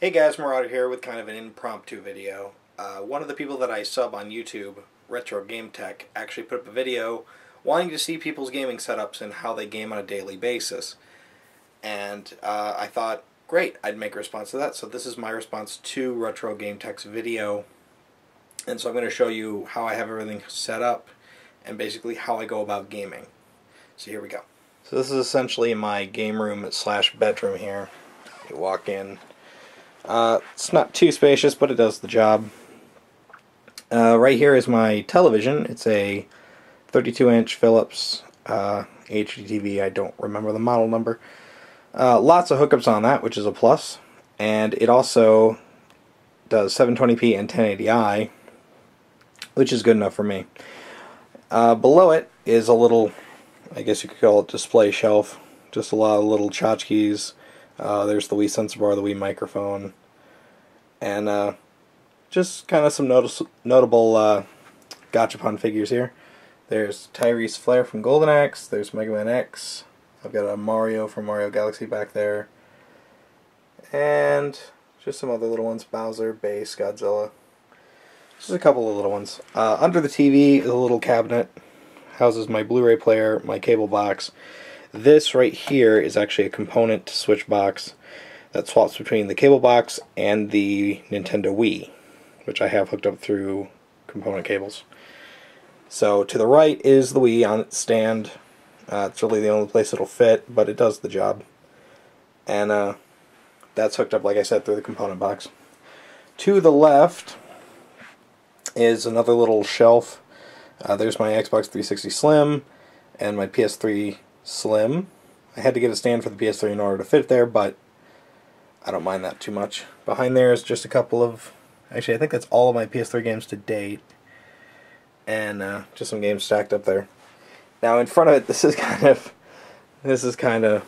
Hey guys, Marauder here with kind of an impromptu video. One of the people that I sub on YouTube, Retro Game Tech, actually put up a video wanting to see people's gaming setups and how they game on a daily basis. And I thought, great, I'd make a response to that. So this is my response to Retro Game Tech's video. And so I'm going to show you how I have everything set up and basically how I go about gaming. So here we go. So this is essentially my game room / bedroom here. You walk in. It's not too spacious, but it does the job. Right here is my television. It's a 32-inch Philips HD TV. I don't remember the model number. Lots of hookups on that, which is a plus. And it also does 720p and 1080i, which is good enough for me. Below it is a little, I guess you could call it display shelf. Just a lot of little tchotchkes. There's the Wii sensor bar, the Wii microphone, and just kind of some notable gachapon figures here. There's Tyrese Flair from Golden Axe, there's Mega Man X, I've got a Mario from Mario Galaxy back there, and just some other little ones, Bowser, Bass, Godzilla, just a couple of little ones. Under the TV is a little cabinet, houses my Blu-ray player, my cable box. This right here is actually a component switch box that swaps between the cable box and the Nintendo Wii, which I have hooked up through component cables. So to the right is the Wii on its stand. It's really the only place it'll fit, but it does the job. And that's hooked up, like I said, through the component box. To the left is another little shelf. There's my Xbox 360 Slim and my PS3 Slim. I had to get a stand for the PS3 in order to fit there, but I don't mind that too much. Behind there is just a couple of, actually I think that's all of my PS3 games to date, and just some games stacked up there. Now in front of it, this is kind of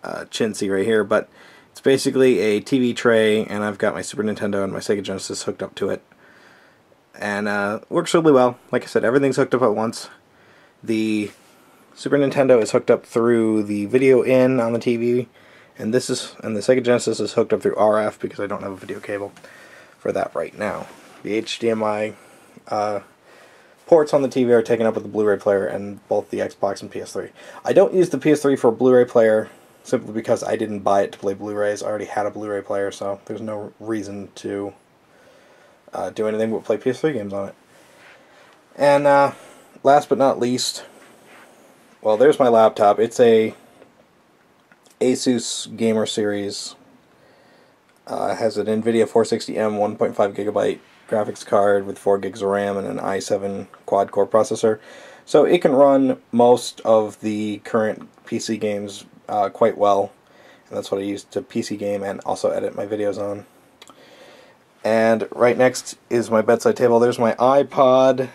chintzy right here, but it's basically a TV tray, and I've got my Super Nintendo and my Sega Genesis hooked up to it, and works really well. Like I said, everything's hooked up at once. The Super Nintendo is hooked up through the video in on the TV, and the Sega Genesis is hooked up through RF because I don't have a video cable for that right now. The HDMI ports on the TV are taken up with the Blu-ray player and both the Xbox and PS3. I don't use the PS3 for a Blu-ray player simply because I didn't buy it to play Blu-rays. I already had a Blu-ray player, so there's no reason to do anything but play PS3 games on it. And last but not least, well, there's my laptop. It's a Asus Gamer Series. It has an NVIDIA 460M 1.5 gigabyte graphics card with 4 gigs of RAM and an i7 quad-core processor. So it can run most of the current PC games quite well. And that's what I use to PC game and also edit my videos on. And right next is my bedside table. There's my iPod.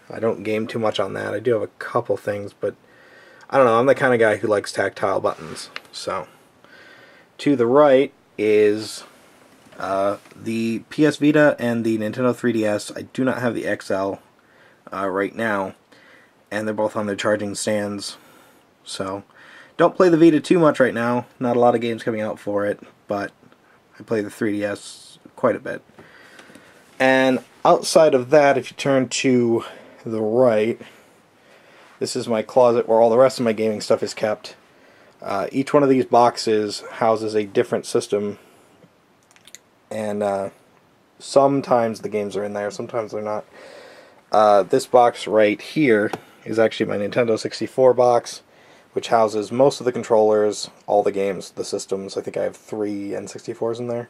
I don't game too much on that. I do have a couple things, but I don't know, I'm the kind of guy who likes tactile buttons. So, to the right is the PS Vita and the Nintendo 3DS. I do not have the XL right now, and they're both on their charging stands. So, don't play the Vita too much right now. Not a lot of games coming out for it, but I play the 3DS quite a bit. And outside of that, if you turn to the right, this is my closet where all the rest of my gaming stuff is kept. Each one of these boxes houses a different system, and sometimes the games are in there, sometimes they're not. This box right here is actually my Nintendo 64 box, which houses most of the controllers, all the games, the systems. I think I have 3 N64s in there.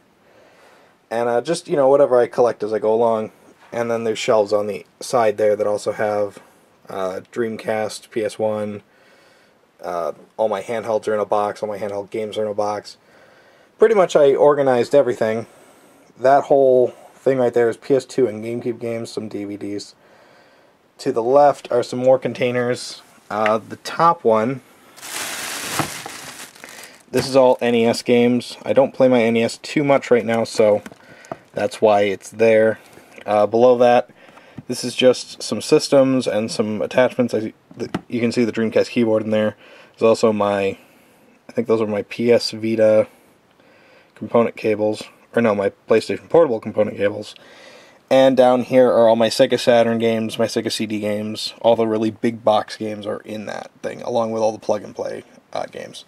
And just, you know, whatever I collect as I go along. And then there's shelves on the side there that also have Dreamcast, PS1, all my handhelds are in a box, all my handheld games are in a box. Pretty much I organized everything. That whole thing right there is PS2 and GameCube games, some DVDs. To the left are some more containers. The top one, this is all NES games. I don't play my NES too much right now, so that's why it's there. Below that, this is just some systems and some attachments. You can see the Dreamcast keyboard in there. There's also my, I think those are my PS Vita component cables, or no, my PlayStation Portable component cables. And down here are all my Sega Saturn games, my Sega CD games. All the really big box games are in that thing, along with all the plug-and-play games.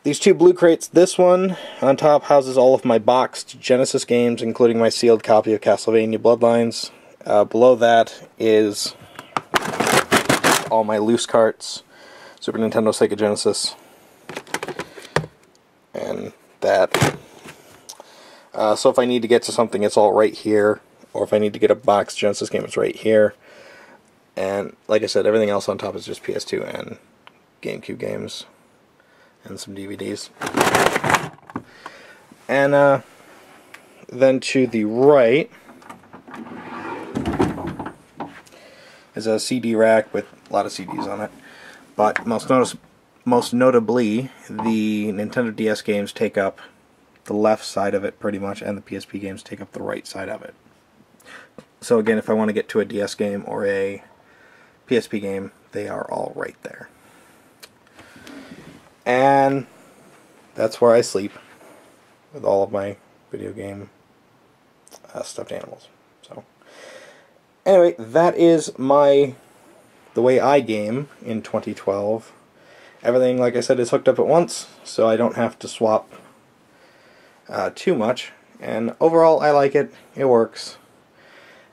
These two blue crates, this one on top houses all of my boxed Genesis games, including my sealed copy of Castlevania Bloodlines. Below that is all my loose carts, Super Nintendo, Sega Genesis, and that. So if I need to get to something, it's all right here. Or if I need to get a boxed Genesis game, it's right here. And like I said, everything else on top is just PS2 and GameCube games. And some DVDs. And then to the right is a CD rack with a lot of CDs on it. But most notably, the Nintendo DS games take up the left side of it pretty much, and the PSP games take up the right side of it. So again, if I want to get to a DS game or a PSP game, they are all right there. And that's where I sleep with all of my video game stuffed animals. So anyway, that is the way I game in 2012. Everything, like I said, is hooked up at once, so I don't have to swap too much. And overall, I like it. It works.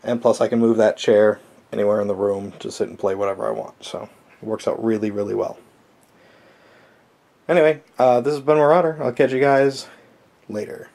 And plus, I can move that chair anywhere in the room to sit and play whatever I want. So it works out really, really well. Anyway, this has been Marauder. I'll catch you guys later.